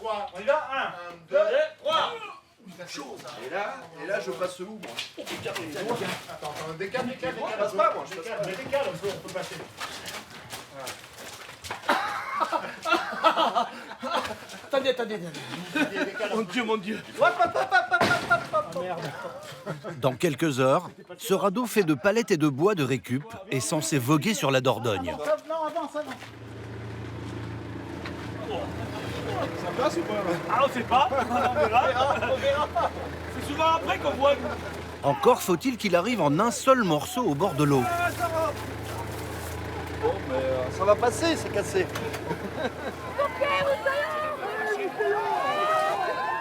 3. On y va. 1, 2, 3. Et là, je passe où, moi? Attends, décale. Je passe pas, moi. Décale, on peut passer. Attendez. Mon Dieu. Dans quelques heures, ce radeau fait de palettes et de bois de récup est censé voguer sur la Dordogne. Non, avance. Ça passe ou pas là? Ah, on sait pas. On verra. C'est souvent après qu'on voit. Encore faut-il qu'il arrive en un seul morceau au bord de l'eau. Bon, mais ça va passer, c'est cassé.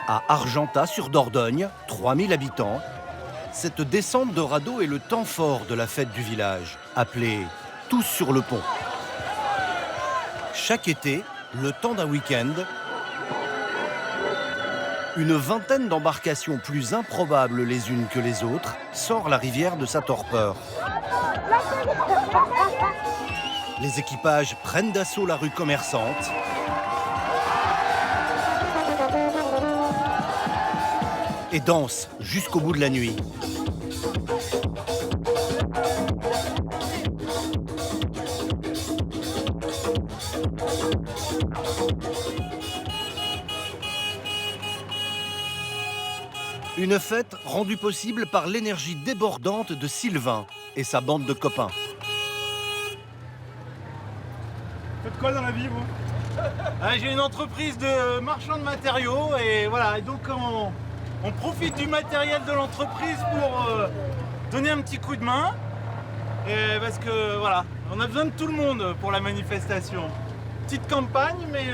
À Argentat sur Dordogne, 3000 habitants, cette descente de radeau est le temps fort de la fête du village, appelée « Tous sur le pont ». Chaque été, le temps d'un week-end, une vingtaine d'embarcations plus improbables les unes que les autres sort la rivière de sa torpeur. Les équipages prennent d'assaut la rue commerçante et dansent jusqu'au bout de la nuit. Une fête rendue possible par l'énergie débordante de Sylvain et sa bande de copains. Faites quoi dans la vie, vous? J'ai une entreprise de marchand de matériaux et voilà. Et donc on profite du matériel de l'entreprise pour donner un petit coup de main. Et parce que voilà, on a besoin de tout le monde pour la manifestation. Petite campagne, mais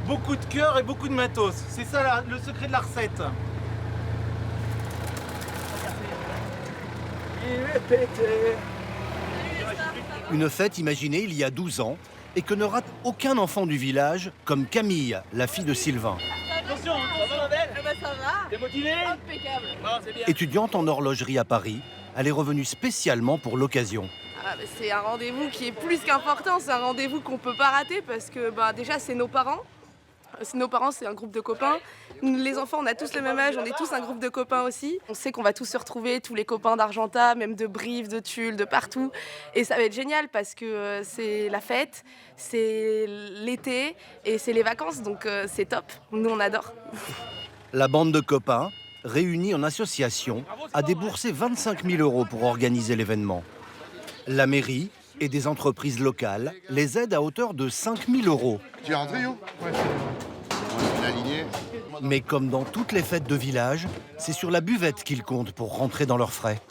beaucoup de cœur et beaucoup de matos. C'est ça le secret de la recette. Une fête imaginée il y a 12 ans et que ne rate aucun enfant du village, comme Camille, la fille de Sylvain. Attention, ça va la belle? Ça va. T'es motivée? Impeccable. Bon, c'est bien. Étudiante en horlogerie à Paris, elle est revenue spécialement pour l'occasion. C'est un rendez-vous qui est plus qu'important, c'est un rendez-vous qu'on peut pas rater parce que déjà c'est nos parents. Nos parents, c'est un groupe de copains. Les enfants, on a tous le même âge, on est tous un groupe de copains aussi. On sait qu'on va tous se retrouver, tous les copains d'Argentat, même de Brive, de Tulle, de partout. Et ça va être génial parce que c'est la fête, c'est l'été et c'est les vacances, donc c'est top. Nous, on adore. La bande de copains, réunie en association, a déboursé 25 000 € pour organiser l'événement. La mairie et des entreprises locales les aident à hauteur de 5 000 €. Tu es rentré, Yo? Ouais. On est aligné. Mais comme dans toutes les fêtes de village, c'est sur la buvette qu'ils comptent pour rentrer dans leurs frais.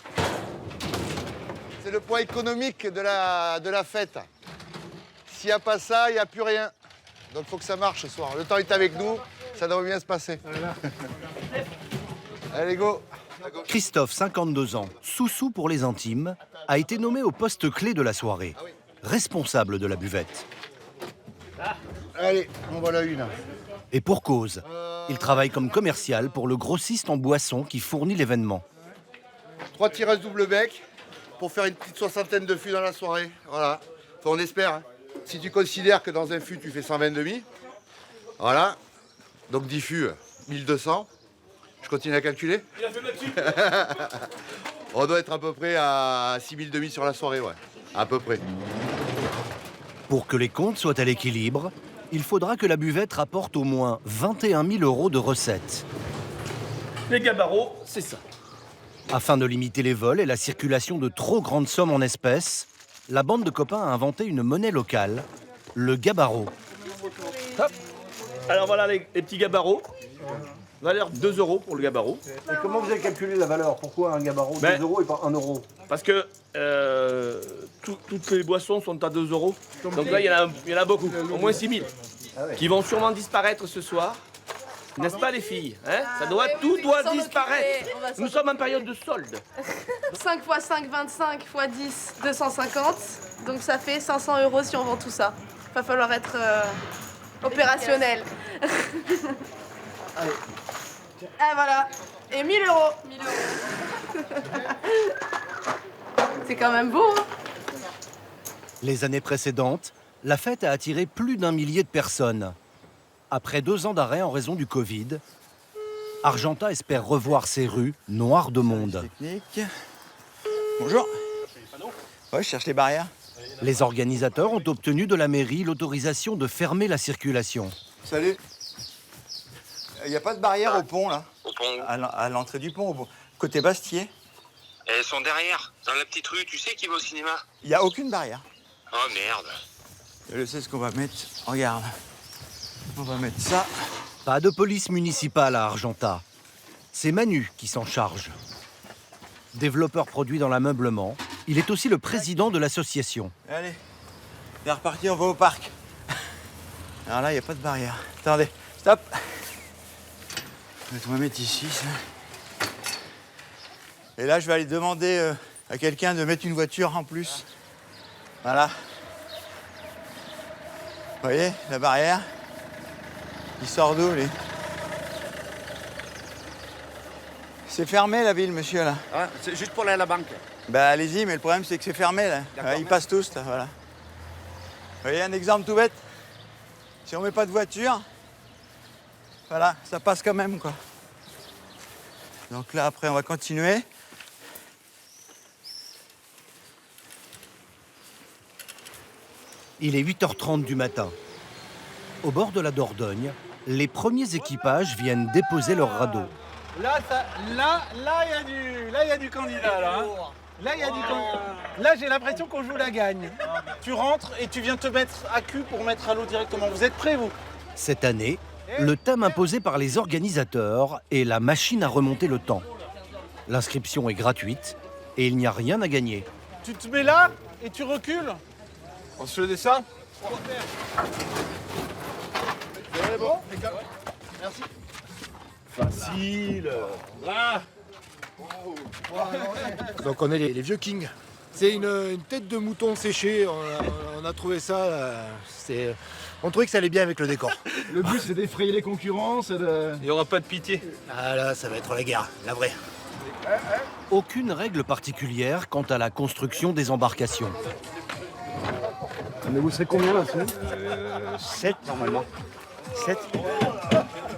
C'est le poids économique de la fête. S'il n'y a pas ça, il n'y a plus rien. Donc il faut que ça marche ce soir. Le temps est avec nous, ça devrait bien se passer. Allez, go. Christophe, 52 ans, Soussou pour les intimes, a été nommé au poste clé de la soirée, responsable de la buvette. Allez, en voilà une. Et pour cause, il travaille comme commercial pour le grossiste en boissons qui fournit l'événement. 3 tireuses double bec pour faire une petite 60aine de fûts dans la soirée. Voilà, enfin, on espère. Hein. Si tu considères que dans un fût, tu fais 120 demi, voilà, donc 10 fûts, 1200. Je continue à calculer. Il a fait là-dessus. On doit être à peu près à 6000 demi sur la soirée, ouais, à peu près. Pour que les comptes soient à l'équilibre, il faudra que la buvette rapporte au moins 21 000 € de recettes. Les gabaros, c'est ça. Afin de limiter les vols et la circulation de trop grandes sommes en espèces, la bande de copains a inventé une monnaie locale, le gabaro. Hop. Alors voilà les petits gabaros. Valeur 2 € pour le gabaro. Et comment vous avez calculé la valeur? Pourquoi un gabaro 2 € et pas 1 €? Parce que toutes les boissons sont à 2 €. Donc là, il y en a beaucoup, au moins 6 000, qui vont sûrement disparaître ce soir. N'est-ce pas les filles, hein? Tout doit disparaître. Nous sommes en période de solde. 5 x 5, 25 x 10, 250. Donc ça fait 500 € si on vend tout ça. Va falloir être opérationnel. Allez. Ah voilà. Et 1 000 €. 1 000 €. C'est quand même beau, hein? Les années précédentes, la fête a attiré plus d'1 millier de personnes. Après 2 ans d'arrêt en raison du Covid, Argentat espère revoir ses rues noires de monde. Technique. Bonjour. Ouais, je cherche les barrières. Les organisateurs ont obtenu de la mairie l'autorisation de fermer la circulation. Salut. Il n'y a pas de barrière au pont, là. Au pont. À l'entrée du pont, côté Bastier. Elles sont derrière, dans la petite rue, tu sais qui va au cinéma? Il n'y a aucune barrière. Oh merde. Je sais ce qu'on va mettre. Regarde. On va mettre ça. Pas de police municipale à Argentat. C'est Manu qui s'en charge. Développeur produit dans l'ameublement, il est aussi le président de l'association. Allez. C'est reparti, on va au parc. Alors là, il n'y a pas de barrière. Attendez, stop. On va mettre ici, ça. Et là, je vais aller demander à quelqu'un de mettre une voiture en plus. Voilà. Vous voyez, la barrière. Il sort d'où, lui? C'est fermé, la ville, monsieur, là. Ah, c'est juste pour aller à la banque. Bah, allez-y, mais le problème, c'est que c'est fermé, là. Ils passent tous, là, voilà. Vous voyez, un exemple tout bête. Si on met pas de voiture, voilà, ça passe quand même, quoi. Donc là, après, on va continuer. Il est 8h30 du matin. Au bord de la Dordogne, les premiers équipages viennent déposer leurs radeaux. Là, il y a du candidat, là. Hein. Là, il y a du candidat. Là, j'ai l'impression qu'on joue la gagne. Tu rentres et tu viens te mettre à cul pour mettre à l'eau directement. Vous êtes prêts, vous? Cette année, le thème imposé par les organisateurs est la machine à remonter le temps. L'inscription est gratuite et il n'y a rien à gagner. Tu te mets là et tu recules. On se le dessin? C'est bon? Merci. Facile. Là. Donc on est les vieux kings. C'est une tête de mouton séchée, on a trouvé ça, on trouvait que ça allait bien avec le décor. Le but c'est d'effrayer les concurrents, c'est de... Il n'y aura pas de pitié. Ah là, ça va être la guerre, la vraie. Aucune règle particulière quant à la construction des embarcations. Mais vous serez combien là-dessus? 7 normalement. 7.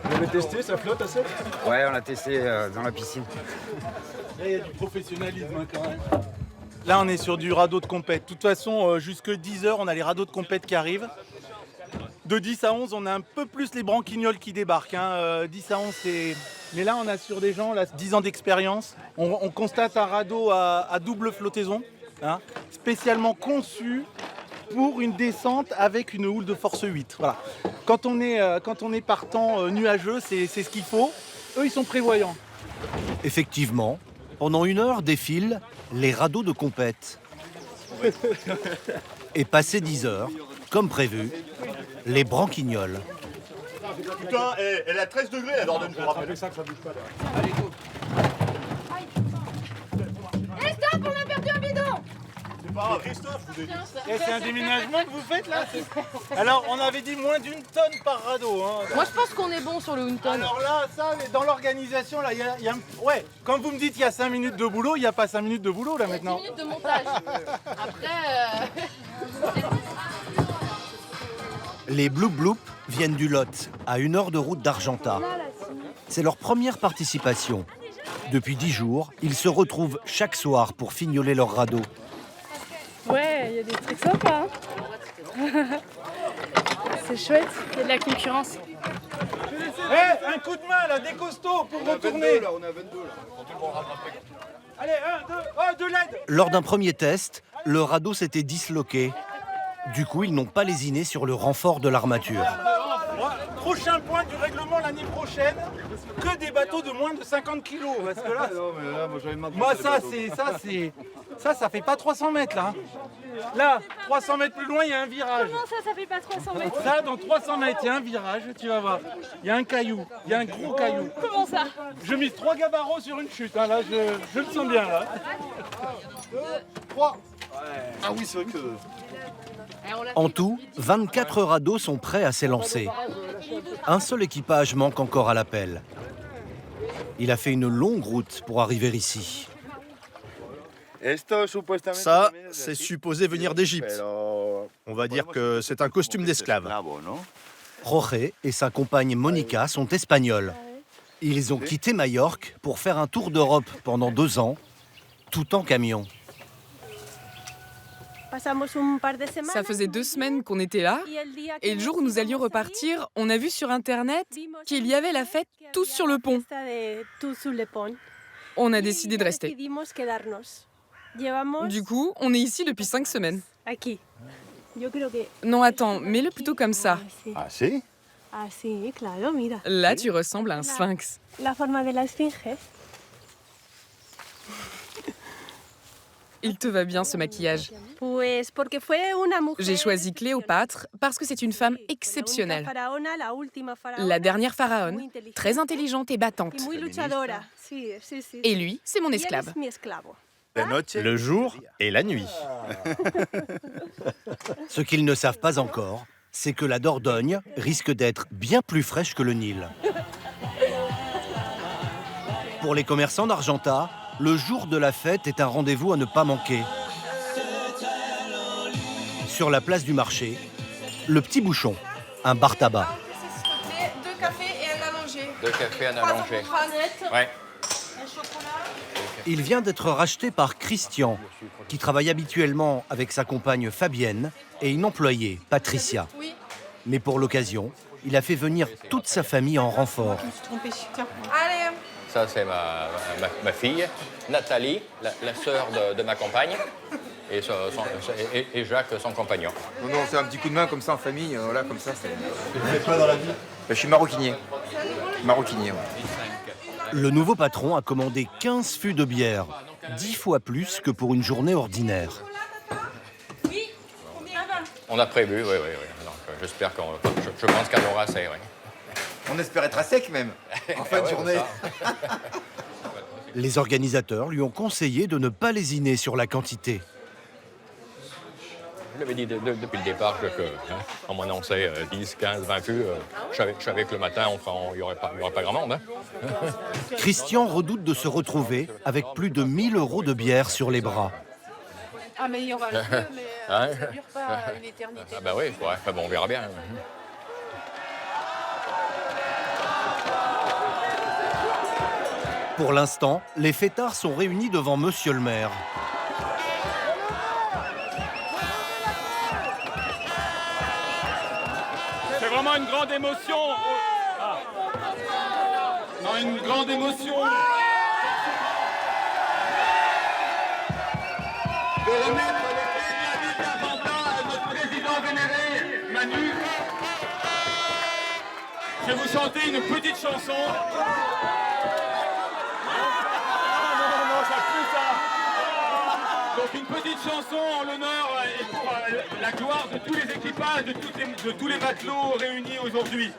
Vous avez testé, ça flotte à 7? Ouais, on l'a testé dans la piscine. Là, il y a du professionnalisme hein, quand même. Là, on est sur du radeau de compète. De toute façon, jusque 10h, on a les radeaux de compète qui arrivent. De 10 à 11, on a un peu plus les branquignoles qui débarquent. Hein. 10 à 11, c'est... Mais là, on a sur des gens, là, 10 ans d'expérience. On constate un radeau à double flottaison, hein, spécialement conçu pour une descente avec une houle de force 8. Voilà. Quand on est partant nuageux, c'est ce qu'il faut. Eux, ils sont prévoyants. Effectivement, pendant 1 heure défilent les radeaux de compète. Et passé 10 heures, comme prévu, les branquignoles. Putain, elle a 13 degrés la Dordogne, je vous rappelle. Et stop, on a perdu un bidon! C'est pas grave, Christophe, vous avez dit. C'est un déménagement que vous faites là? Alors, on avait dit moins d'1 tonne par radeau. Hein. Moi je pense qu'on est bon sur le Hunton. Alors là, ça, dans l'organisation, là, ouais, quand vous me dites qu'il y a 5 minutes de boulot, il n'y a pas 5 minutes de boulot là maintenant. 10 minutes de montage. Après. Les Bloop Bloop viennent du Lot, à 1 heure de route d'Argentat. C'est leur première participation. Depuis 10 jours, ils se retrouvent chaque soir pour fignoler leur radeau. Ouais, il y a des trucs sympas. Hein. C'est chouette, il y a de la concurrence. Un coup de main là, des costauds pour retourner. On est à 22 là. Allez, 1, 2, de l'aide. Lors d'un premier test, le radeau s'était disloqué. Du coup, ils n'ont pas lésiné sur le renfort de l'armature. Prochain point du règlement l'année prochaine, que des bateaux de moins de 50 kilos. Parce que là, moi ça fait pas 300 mètres là. Là, 300 mètres plus loin, il y a un virage. Comment ça fait pas 300 mètres? Ça, dans 300 mètres, il y a un virage, tu vas voir. Il y a un caillou, il y a un gros caillou. Comment ça? Je mise 3 gabarros sur une chute, hein, là, je le sens bien là. 2, 3. Ah oui, c'est vrai que... En tout, 24 radeaux sont prêts à s'élancer. Un seul équipage manque encore à l'appel. Il a fait une longue route pour arriver ici. Ça, c'est supposé venir d'Égypte. On va dire que c'est un costume d'esclave. Jorge et sa compagne Monica sont espagnols. Ils ont quitté Majorque pour faire un tour d'Europe pendant 2 ans, tout en camion. Ça faisait 2 semaines qu'on était là, et le jour où nous allions repartir, on a vu sur Internet qu'il y avait la fête tous sur le pont. On a décidé de rester. Du coup, on est ici depuis 5 semaines. Non, attends, mets-le plutôt comme ça. Ah si? Là, tu ressembles à un sphinx. Il te va bien ce maquillage. J'ai choisi Cléopâtre parce que c'est une femme exceptionnelle. La dernière pharaone, très intelligente et battante. Et lui, c'est mon esclave. Le jour et la nuit. Ce qu'ils ne savent pas encore, c'est que la Dordogne risque d'être bien plus fraîche que le Nil. Pour les commerçants d'Argentat, le jour de la fête est un rendez-vous à ne pas manquer. Sur la place du marché, le petit bouchon, un bar tabac. 2 cafés et un allongé. 2 cafés, un allongé. Ouais. Il vient d'être racheté par Christian, qui travaille habituellement avec sa compagne Fabienne et une employée, Patricia. Mais pour l'occasion, il a fait venir toute sa famille en renfort. Allez. Ça, c'est ma fille, Nathalie, la sœur de ma compagne, et Jacques, son compagnon. Non, c'est un petit coup de main comme ça en famille, voilà, comme ça. Vous faites quoi dans la vie? Je suis maroquinier. Maroquinier, ouais. Le nouveau patron a commandé 15 fûts de bière, 10 fois plus que pour une journée ordinaire. On a prévu, oui. Donc, j'espère je pense qu'on aura assez, oui. On espère être à sec même, en fin de journée. Les organisateurs lui ont conseillé de ne pas lésiner sur la quantité. Je l'avais dit depuis le départ qu'on m'annonçait 10, 15, 20 fûts. Je savais que le matin, il n'y aurait pas grand monde. Hein. Christian redoute de se retrouver avec plus de 1 000 € de bière sur les bras. Ah mais il y aura le feu, mais ça ne dure pas une éternité. Ah bah oui, bon, on verra bien. Pour l'instant, les fêtards sont réunis devant Monsieur le maire. C'est vraiment une grande émotion. Non, une grande émotion. De remettre les clés de la ville d'Argentat à notre président vénéré, Manu. Je vais vous chanter une petite chanson. Donc une petite chanson en l'honneur et pour la gloire de tous les équipages, de tous les matelots réunis aujourd'hui.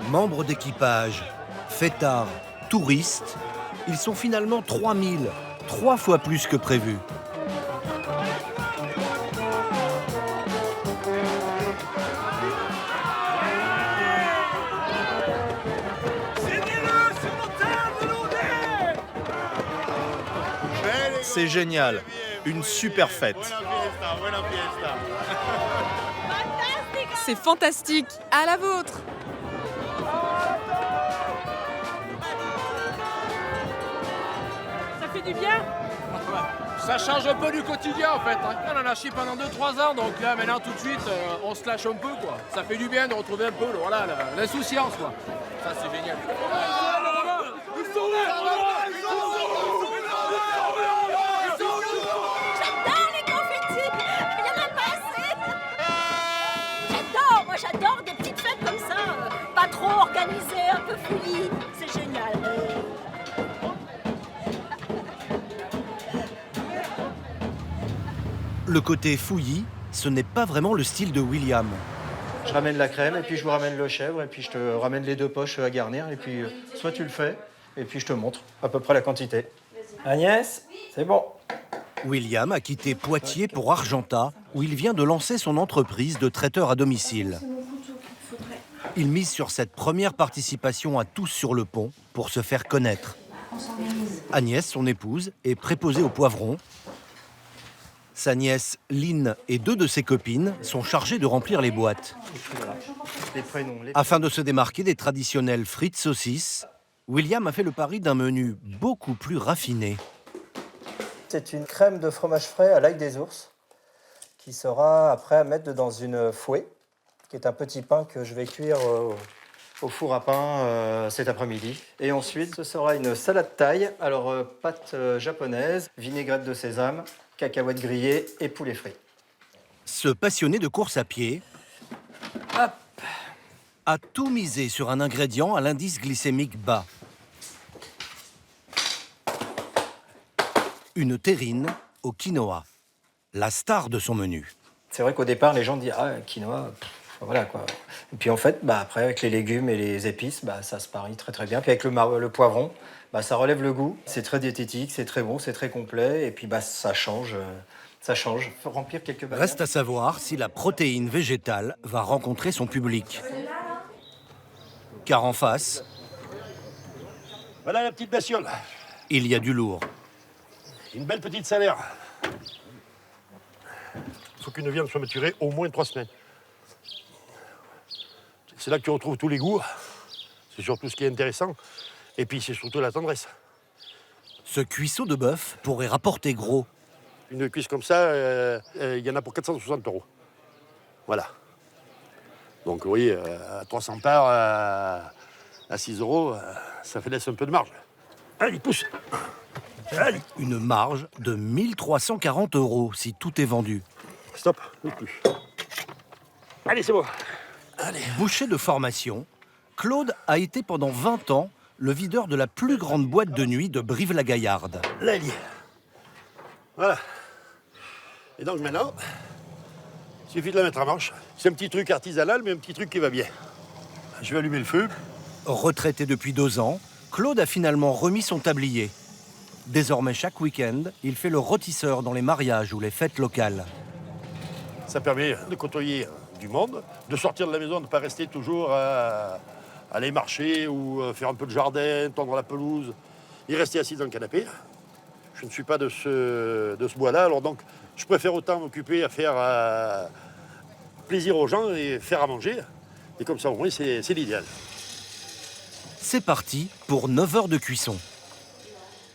Membres d'équipage, fêtards, touristes, ils sont finalement 3000, 3 fois plus que prévu. C'est génial, une super fête. C'est fantastique, à la vôtre. Ça fait du bien. Ça change un peu du quotidien en fait. On en a chié pendant 2-3 ans, donc là maintenant tout de suite on se lâche un peu quoi. Ça fait du bien de retrouver un peu l'insouciance quoi. Ça c'est génial. J'adore les confettis, il y en a pas assez. J'adore des petites fêtes comme ça, pas trop organisées, un peu Fouilly, c'est génial. Le côté fouillis, ce n'est pas vraiment le style de William. Je ramène la crème et puis je vous ramène le chèvre et puis je te ramène les 2 poches à garnir et puis soit tu le fais et puis je te montre à peu près la quantité. Agnès, c'est bon. William a quitté Poitiers pour Argentat, où il vient de lancer son entreprise de traiteur à domicile. Il mise sur cette première participation à Tous sur le pont pour se faire connaître. Agnès, son épouse, est préposée au poivron. Sa nièce, Lynn, et 2 de ses copines sont chargées de remplir les boîtes. Afin de se démarquer des traditionnelles frites saucisses, William a fait le pari d'un menu beaucoup plus raffiné. C'est une crème de fromage frais à l'ail des ours qui sera après à mettre dans une fouée, qui est un petit pain que je vais cuire au four à pain cet après-midi. Et ensuite, ce sera une salade thaï, alors pâte japonaise, vinaigrette de sésame, cacahuètes grillées et poulet frit. Ce passionné de course à pied a tout misé sur un ingrédient à l'indice glycémique bas. Une terrine au quinoa, la star de son menu. C'est vrai qu'au départ, les gens disent « Ah, quinoa, voilà quoi ». Et puis en fait, après, avec les légumes et les épices, ça se marie très très bien. Puis avec le poivron, ça relève le goût. C'est très diététique, c'est très bon, c'est très complet. Et puis ça change. Faut remplir quelques bananes. Reste à savoir si la protéine végétale va rencontrer son public. Car en face, Voilà la petite bestiole. il y a du lourd. Une belle petite salaire. Il faut qu'une viande soit maturée au moins 3 semaines. C'est là que tu retrouves tous les goûts. C'est surtout ce qui est intéressant. Et puis c'est surtout la tendresse. Ce cuisseau de bœuf pourrait rapporter gros. Une cuisse comme ça, il y en a pour 460 €. Voilà. Donc oui, à 300 parts, à 6 €, ça fait laisse un peu de marge. Allez, pousse. Allez. Une marge de 1340 € si tout est vendu. Stop, non plus. Allez, c'est bon. Allez. Boucher de formation, Claude a été pendant 20 ans le videur de la plus grande boîte de nuit de Brive-la-Gaillarde. Là, il y est. Voilà. Et donc maintenant, il suffit de la mettre en marche. C'est un petit truc artisanal, mais un petit truc qui va bien. Je vais allumer le feu. Retraité depuis 2 ans, Claude a finalement remis son tablier. Désormais, chaque week-end, il fait le rôtisseur dans les mariages ou les fêtes locales. Ça permet de côtoyer du monde, de sortir de la maison, de ne pas rester toujours à aller marcher ou faire un peu de jardin, tondre la pelouse et rester assis dans le canapé. Je ne suis pas de ce bois-là, alors donc je préfère autant m'occuper à faire plaisir aux gens et faire à manger. Et comme ça, au moins, c'est l'idéal. C'est parti pour 9 heures de cuisson.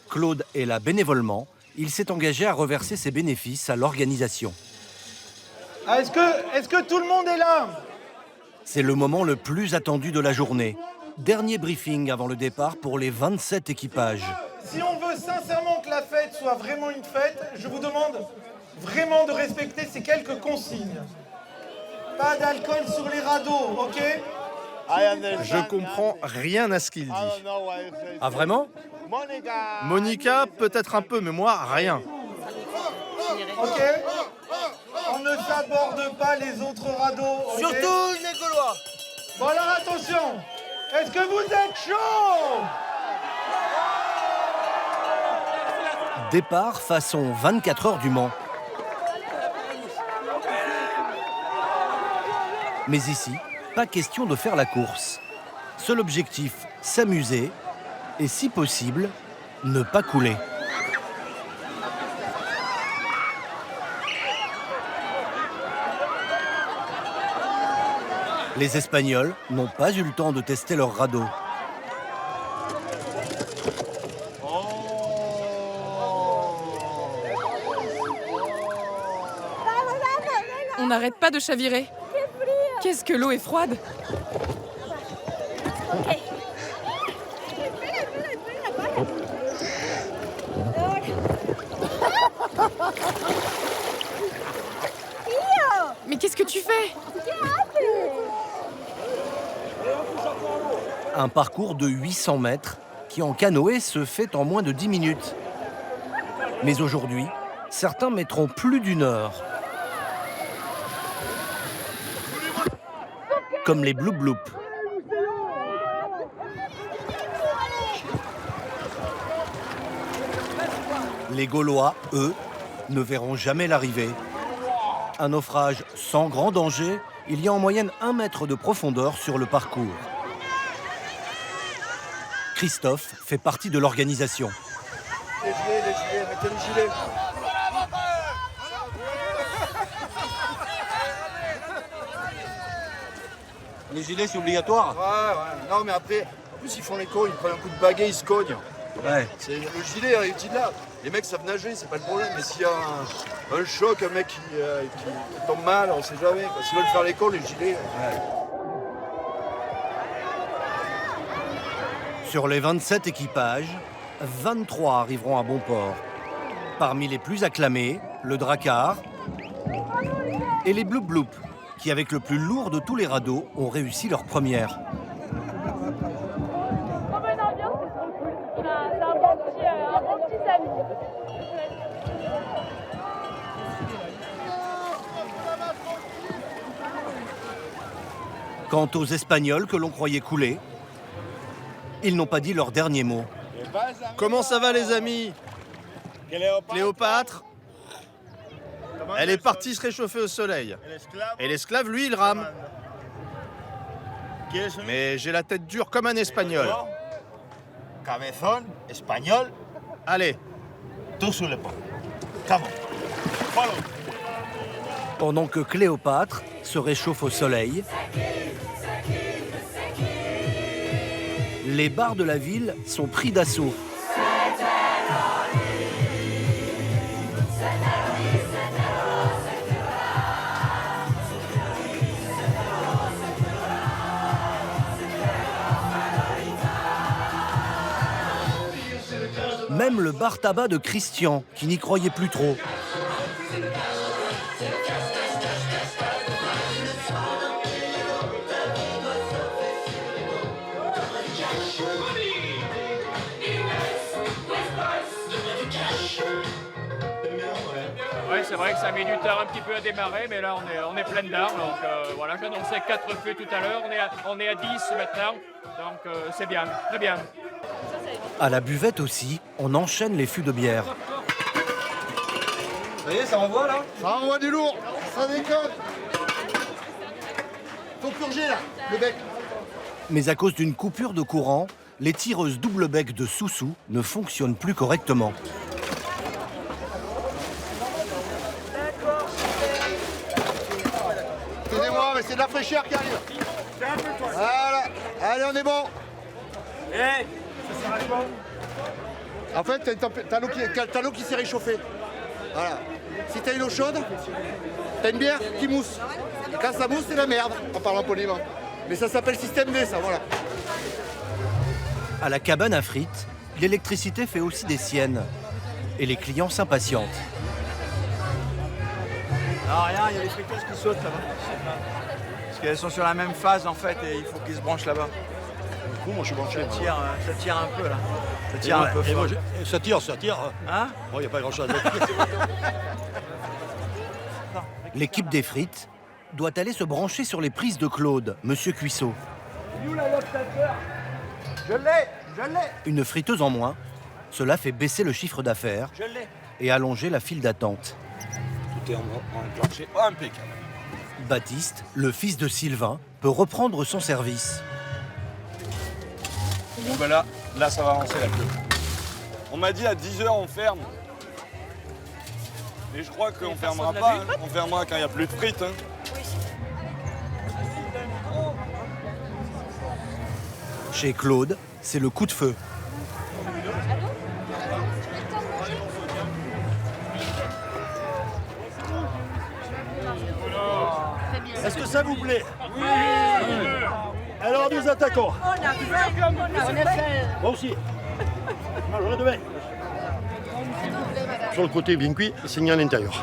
Claude est là bénévolement. Il s'est engagé à reverser ses bénéfices à l'organisation. Est-ce que tout le monde est là? C'est le moment le plus attendu de la journée. Dernier briefing avant le départ pour les 27 équipages. Si on veut sincèrement que la fête soit vraiment une fête, je vous demande vraiment de respecter ces quelques consignes. Pas d'alcool sur les radeaux, ok? Je comprends rien à ce qu'il dit. Ah vraiment? Monica, peut-être un peu, mais moi, rien. Ok? On ne s'aborde pas les autres radeaux, ok? Surtout les Gaulois. Bon alors attention, est-ce que vous êtes chaud? Départ façon 24 heures du Mans. Mais ici, pas question de faire la course. Seul objectif, s'amuser et si possible, ne pas couler. Les Espagnols n'ont pas eu le temps de tester leur radeau. On n'arrête pas de chavirer. Qu'est-ce que l'eau est froide. Mais qu'est-ce que tu fais? Un parcours de 800 mètres qui en canoë se fait en moins de 10 minutes. Mais aujourd'hui, certains mettront plus d'1 heure. Comme les Bloop Bloop. Les Gaulois, eux, ne verront jamais l'arrivée. Un naufrage sans grand danger, il y a en moyenne 1 mètre de profondeur sur le parcours. Christophe fait partie de l'organisation. Les gilets, mettez les gilets. Les gilets, c'est obligatoire? Ouais. Non, mais après, en plus, ils font les cons, ils prennent un coup de baguette, ils se cognent. Ouais. Le gilet est utile là. Les mecs savent nager, c'est pas le problème. Mais s'il y a un choc, un mec qui tombe mal, on sait jamais. S'ils veulent faire les cons, les gilets. Sur les 27 équipages, 23 arriveront à bon port. Parmi les plus acclamés, le Drakkar et les Bloop Bloop, qui avec le plus lourd de tous les radeaux ont réussi leur première. Quant aux Espagnols que l'on croyait couler, ils n'ont pas dit leur dernier mot. Comment ça va les amis? Cléopâtre? Elle est partie se réchauffer au soleil. Et l'esclave, lui, il rame. Mais j'ai la tête dure comme un Espagnol. Cabezón, espagnol. Allez. Tout sur le pont. Come on. Follow. Pendant que Cléopâtre se réchauffe au soleil, les bars de la ville sont pris d'assaut. Même le bar tabac de Christian, qui n'y croyait plus trop. Oui, c'est vrai que ça met du temps un petit peu à démarrer, mais là on est plein dedans. Donc voilà, j'annonçais 4 feux tout à l'heure, on est à 10 maintenant, donc c'est bien, très bien. À la buvette aussi, on enchaîne les fûts de bière. Ça y est, ça envoie là? Ça envoie du lourd, ça déconne. Faut purger là, le bec. Mais à cause d'une coupure de courant, les tireuses double bec de Soussou ne fonctionnent plus correctement. Excusez-moi, mais c'est de la fraîcheur qui arrive. Voilà, allez, on est bon. En fait, t'as l'eau qui s'est réchauffée. Voilà. Si t'as une eau chaude, t'as une bière qui mousse. Et quand ça mousse, c'est la merde, en parlant poliment. Mais ça s'appelle système D, ça, voilà. À la cabane à frites, l'électricité fait aussi des siennes. Et les clients s'impatientent. Non, rien, il y a les friteuses qui sautent là-bas. Parce qu'elles sont sur la même phase en fait et il faut qu'ils se branchent là-bas. Du coup, moi je suis branché. Ça tire un peu là. Ça tire un peu fort. Ça tire. Hein? Bon, il n'y a pas grand-chose à dire. L'équipe des frites doit aller se brancher sur les prises de Claude, Monsieur Cuissot. Je l'ai. Une friteuse en moins, cela fait baisser le chiffre d'affaires et allonger la file d'attente. Tout est enclenché impeccable. Baptiste, le fils de Sylvain, peut reprendre son service. Bon ben là ça va avancer la queue. On m'a dit à 10h on ferme. Et je crois qu'on fermera pas, hein. On fermera quand il n'y a plus de frites. Hein. Chez Claude, c'est le coup de feu. Est-ce que ça vous plaît? Oui. Alors nous attaquons. Moi aussi. J'aurai demain. Sur le côté bien cuit, saigné à l'intérieur.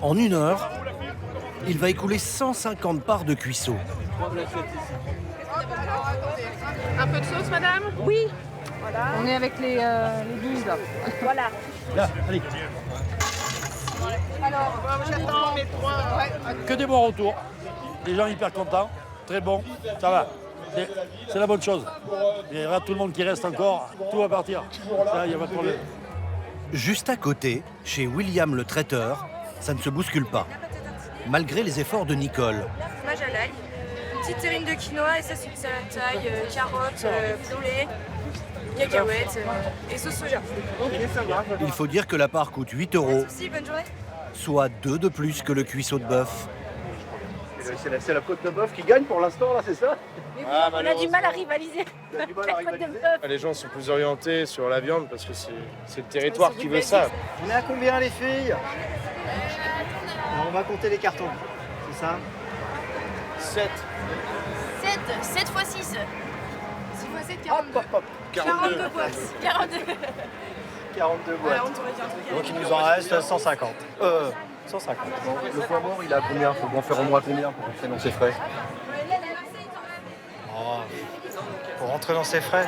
En 1 heure, il va écouler 150 parts de cuisseau. Un peu de sauce, madame? Oui. Voilà. On est avec les 12 là. Voilà. Là, allez. Alors, j'attends mes 3. Ouais. Que des bons retours. Les gens hyper contents. Très bon. Ça va. C'est la bonne chose. Il y aura tout le monde qui reste encore. Tout va partir. Ça, il n'y a pas de problème. Juste à côté, chez William le traiteur, ça ne se bouscule pas. Malgré les efforts de Nicole. Fromage à l'ail, une petite terrine de quinoa et ça c'est une salade taille, carottes, poulet, cacahuètes et sauce soja. Il faut dire que la part coûte 8 €, Merci, bonne journée. soit 2 de plus que le cuisseau de bœuf. C'est la côte de bœuf qui gagne pour l'instant, là, c'est ça? On a du mal à rivaliser. La côte de bœuf. Les gens sont plus orientés sur la viande parce que c'est le territoire qui veut ça. On est à combien les filles? On va compter les cartons, c'est ça? 7. 7 x 6. 6 x 7, 42. 42 boîtes. 42. 42 boîtes. Alors, on t'aurait dit un truc à Donc il nous en reste 150. 150. Le poids mort, il a combien? Faut en faire au moins combien pour rentrer dans ses frais? Pour rentrer dans ses frais,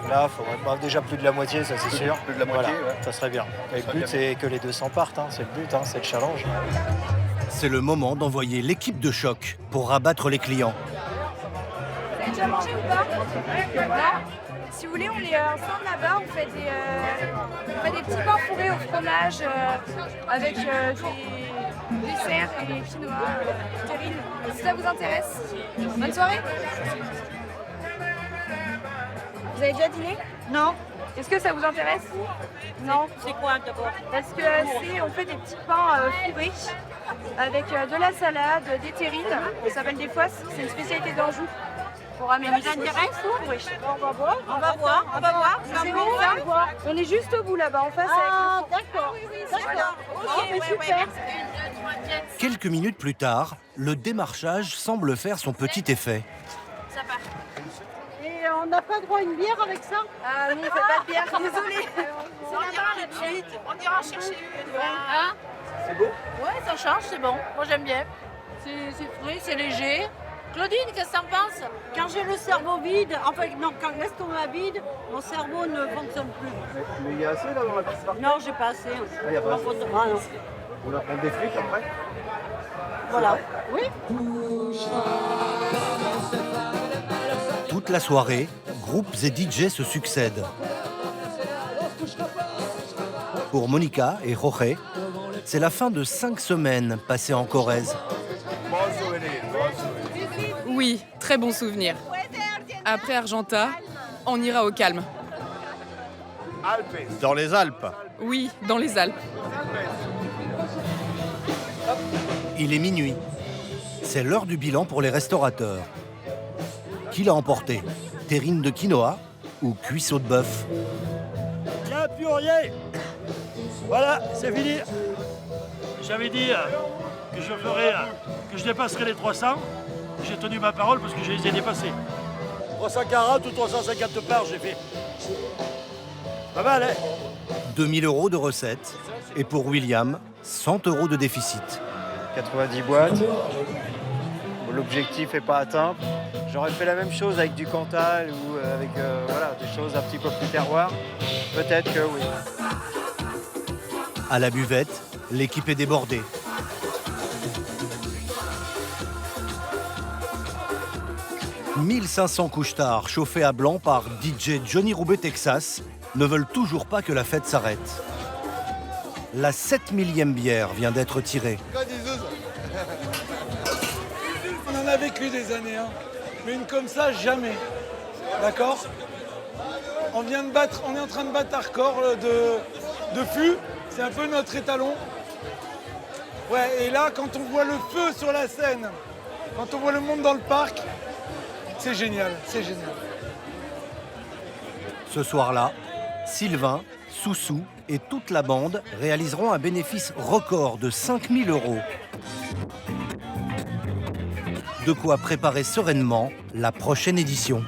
là, il faudrait déjà plus de la moitié, ça c'est sûr. Plus de la moitié, Voilà, ouais. ça serait bien. Et le but, c'est que les 200 partent, hein. C'est le but, hein. C'est le challenge. C'est le moment d'envoyer l'équipe de choc pour rabattre les clients. Vous avez déjà mangé ou pas? Non. Si vous voulez, on est ensemble là-bas, on fait des petits pains fourrés au fromage avec des desserts et quinoa, terrine. Si ça vous intéresse, bonne soirée. Vous avez déjà dîné? Non. Est-ce que ça vous intéresse? Non. C'est quoi d'abord? Parce que on fait des petits pains fourrés avec de la salade, des terrines. Ça s'appelle des fosses. C'est une spécialité d'Anjou. Pour ramener ça intéresse? Oui. On va voir. On va voir. C'est bon, ça? On est juste au bout là-bas, en face. Ah, d'accord. D'accord. Ok, super. Quelques minutes plus tard, le démarchage semble faire son petit effet. Ça part. Et on n'a pas droit à une bière avec ça? Ah non, on fait pas de bière, désolé. On ira tout de suite. On ira chercher une. Hein? C'est beau? Ouais, ça change, c'est bon. Moi j'aime bien. C'est frais, c'est léger. Claudine, qu'est-ce que t'en penses? Quand j'ai le cerveau vide, enfin non, quand l'estomac vide, mon cerveau ne fonctionne plus. Mais il y a assez là dans la piste. Non, j'ai pas assez. Ah, y a pas assez. Ah, non. On va prendre des frites après. Voilà. Oui. Toute la soirée, groupes et DJ se succèdent. Pour Monica et Jorge, c'est la fin de 5 semaines passées en Corrèze. Oui, très bon souvenir. Après Argenta, on ira au calme. Dans les Alpes. Oui, dans les Alpes. Il est minuit. C'est l'heure du bilan pour les restaurateurs. Qui l'a emporté? Terrine de quinoa ou cuisseau de bœuf? Il n'y a plus rien. Voilà, c'est fini. J'avais dit que je ferais, que je dépasserais les 300. J'ai tenu ma parole parce que je les ai dépassés. 340 ou 350 parts, j'ai fait. Pas mal, hein? 2000 € de recettes. Et pour William, 100 € de déficit. 90 boîtes. L'objectif n'est pas atteint. J'aurais fait la même chose avec du Cantal ou avec voilà, des choses un petit peu plus terroir. Peut-être que oui. À la buvette, l'équipe est débordée. « 1500 couche-tard chauffés à blanc par DJ Johnny Roubaix Texas ne veulent toujours pas que la fête s'arrête. La 7000e bière vient d'être tirée. On en a vécu des années, hein. Mais une comme ça, jamais. D'accord? On est en train de battre un record de fût. C'est un peu notre étalon. Ouais, et là, quand on voit le feu sur la scène, quand on voit le monde dans le parc, c'est génial, c'est génial. Ce soir-là, Sylvain, Soussou et toute la bande réaliseront un bénéfice record de 5000 €. De quoi préparer sereinement la prochaine édition.